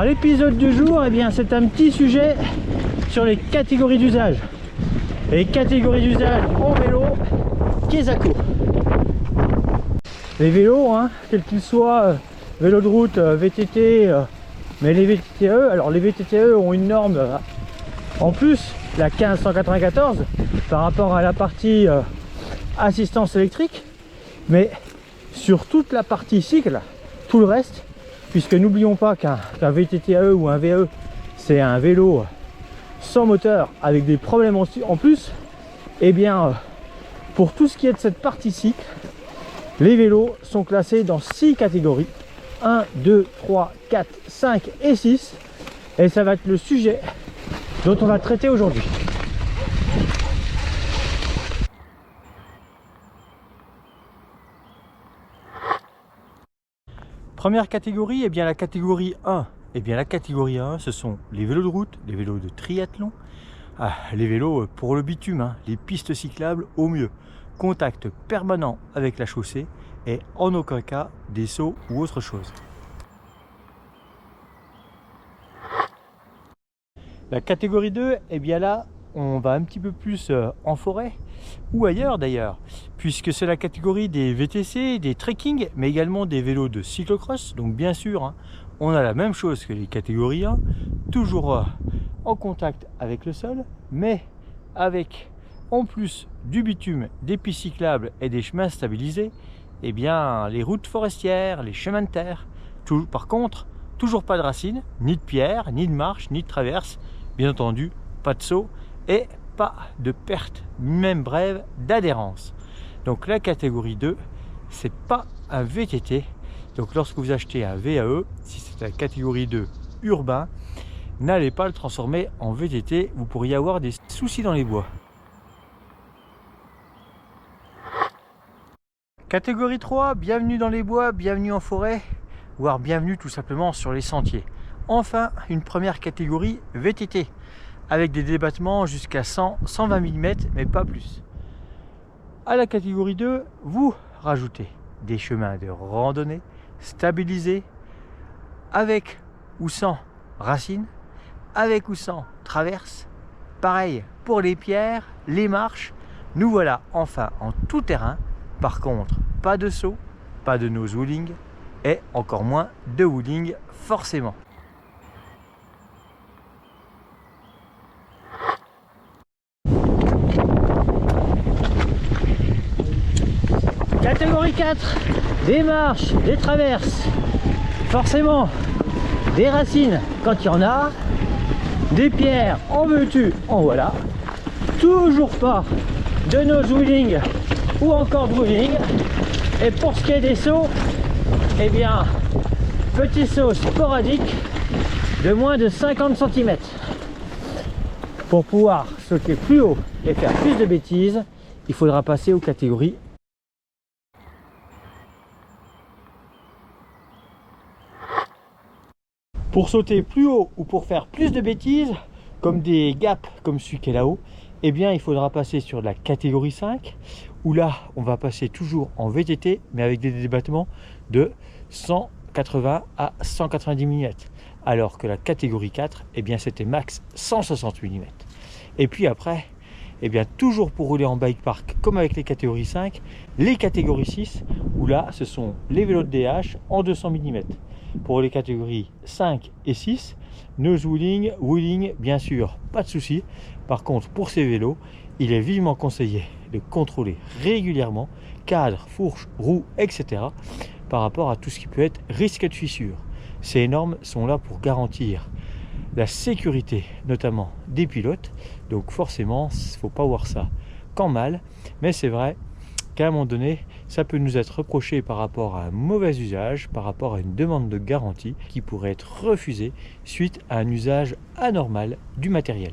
l'épisode du jour, eh bien, c'est un petit sujet sur les catégories d'usage. Les catégories d'usage en vélo, Kesako. Les vélos, hein, quels qu'ils soient, vélo de route, VTT, mais les VTTE, alors les VTTE ont une norme en plus, la 1594, par rapport à la partie assistance électrique, mais sur toute la partie cycle, tout le reste, puisque n'oublions pas qu'un VTTE ou un VE, c'est un vélo sans moteur avec des problèmes en plus, et bien pour tout ce qui est de cette partie cycle, les vélos sont classés dans 6 catégories, 1, 2, 3, 4, 5 et 6, et ça va être le sujet dont on va traiter aujourd'hui. Première catégorie, et bien la catégorie 1. Et bien la catégorie 1, ce sont les vélos de route, les vélos de triathlon, les vélos pour le bitume, hein, les pistes cyclables au mieux. Contact permanent avec la chaussée et en aucun cas des sauts ou autre chose. La catégorie 2, et bien là, on va un petit peu plus en forêt ou ailleurs d'ailleurs, puisque c'est la catégorie des VTC, des trekking, mais également des vélos de cyclocross. Donc bien sûr, hein, on a la même chose que les catégories 1, toujours en contact avec le sol, mais avec en plus du bitume, des pistes cyclables et des chemins stabilisés, et bien les routes forestières, les chemins de terre. Par contre, toujours pas de racines, ni de pierres, ni de marches, ni de traverses, bien entendu, pas de saut et pas de perte, même brève, d'adhérence. Donc la catégorie 2, c'est pas un VTT. Donc lorsque vous achetez un VAE, si c'est la catégorie 2 urbain, n'allez pas le transformer en VTT, vous pourriez avoir des soucis dans les bois. Catégorie 3, bienvenue dans les bois, bienvenue en forêt, voire bienvenue tout simplement sur les sentiers. Enfin, une première catégorie VTT, avec des débattements jusqu'à 100-120 mm, mais pas plus. À la catégorie 2, vous rajoutez des chemins de randonnée stabilisés, avec ou sans racines, avec ou sans traverse. Pareil pour les pierres, les marches. Nous voilà enfin en tout terrain. Par contre, pas de saut, pas de nose wheeling et encore moins de wheeling forcément. Catégorie 4, des marches, des traverses, forcément des racines quand il y en a, des pierres en veux-tu, en voilà, toujours pas de nose wheeling ou encore de wheeling. Et pour ce qui est des sauts, eh bien, petit saut sporadique de moins de 50 cm. Pour pouvoir sauter plus haut et faire plus de bêtises, il faudra passer aux catégories. Pour sauter plus haut ou pour faire plus de bêtises, comme des gaps comme celui qui est là-haut, eh bien il faudra passer sur la catégorie 5, où là on va passer toujours en VTT, mais avec des débattements de 180 à 190 mm. Alors que la catégorie 4, eh bien c'était max 160 mm. Et puis après, eh bien toujours pour rouler en bike park, comme avec les catégories 5, les catégories 6, où là ce sont les vélos de DH en 200 mm. Pour les catégories 5 et 6, nose wheeling, wheeling, bien sûr, pas de souci. Par contre, pour ces vélos, il est vivement conseillé de contrôler régulièrement cadre, fourche, roue, etc. par rapport à tout ce qui peut être risque de fissure. Ces normes sont là pour garantir la sécurité, notamment des pilotes. Donc forcément, il ne faut pas voir ça qu'en mal, mais c'est vrai qu'à un moment donné, ça peut nous être reproché par rapport à un mauvais usage, par rapport à une demande de garantie qui pourrait être refusée suite à un usage anormal du matériel.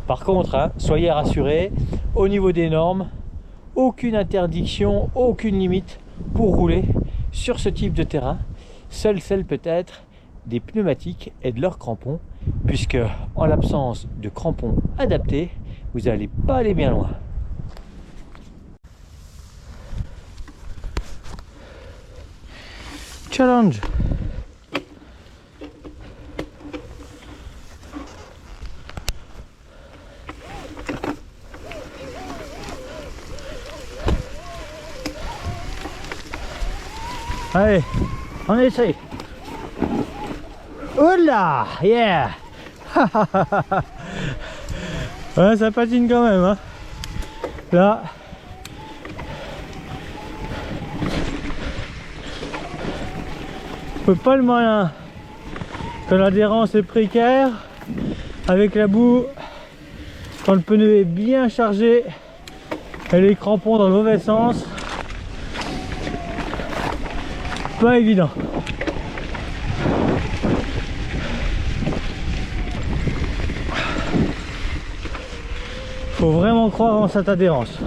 Par contre, hein, soyez rassurés, au niveau des normes, aucune interdiction, aucune limite pour rouler sur ce type de terrain. Seule celle peut-être des pneumatiques et de leurs crampons, puisque en l'absence de crampons adaptés, vous n'allez pas aller bien loin. challenge. Allez, on essaye. Oula, yeah. Ouais, ça patine quand même, hein. Là. On peut pas le malin. Quand l'adhérence est précaire, avec la boue, quand le pneu est bien chargé et les crampons dans le mauvais sens, pas évident. Faut vraiment croire en cette adhérence.